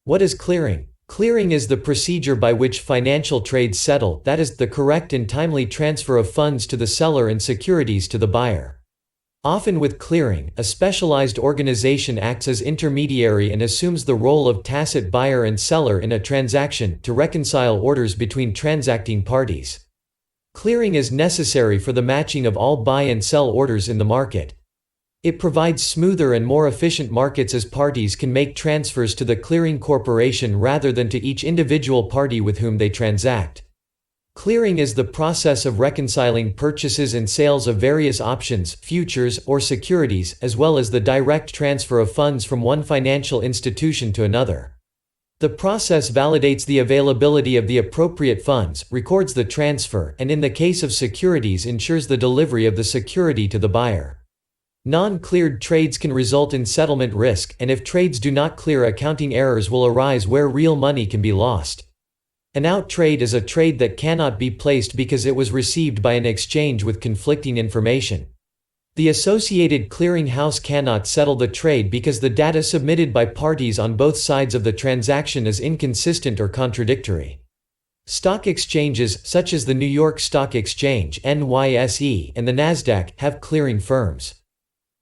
What is clearing? Clearing is the procedure by which financial trades settle, that is, the correct and timely transfer of funds to the seller and securities to the buyer. Often with clearing, a specialized organization acts as intermediary and assumes the role of tacit buyer and seller in a transaction to reconcile orders between transacting parties. Clearing is necessary for the matching of all buy and sell orders in the market. It provides smoother and more efficient markets as parties can make transfers to the clearing corporation rather than to each individual party with whom they transact. Clearing is the process of reconciling purchases and sales of various options, futures, or securities, as well as the direct transfer of funds from one financial institution to another. The process validates the availability of the appropriate funds, records the transfer, and in the case of securities ensures the delivery of the security to the buyer. Non-cleared trades can result in settlement risk, and if trades do not clear, accounting errors will arise where real money can be lost. An out trade is a trade that cannot be placed because it was received by an exchange with conflicting information. The associated clearing house cannot settle the trade because the data submitted by parties on both sides of the transaction is inconsistent or contradictory. Stock exchanges, such as the New York Stock Exchange (NYSE) and the Nasdaq, have clearing firms.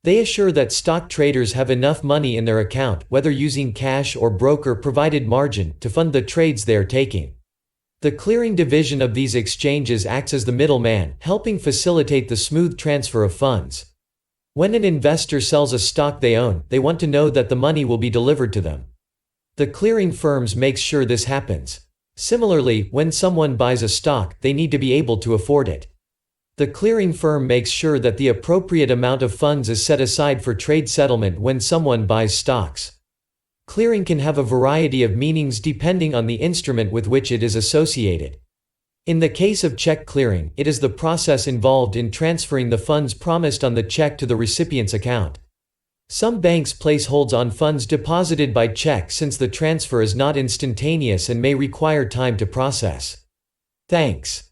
They assure that stock traders have enough money in their account, whether using cash or broker-provided margin, to fund the trades they are taking. The clearing division of these exchanges acts as the middleman, helping facilitate the smooth transfer of funds. When an investor sells a stock they own, they want to know that the money will be delivered to them. The clearing firms make sure this happens. Similarly, when someone buys a stock, they need to be able to afford it. The clearing firm makes sure that the appropriate amount of funds is set aside for trade settlement when someone buys stocks. Clearing can have a variety of meanings depending on the instrument with which it is associated. In the case of check clearing, it is the process involved in transferring the funds promised on the check to the recipient's account. Some banks place holds on funds deposited by check since the transfer is not instantaneous and may require time to process. Thanks.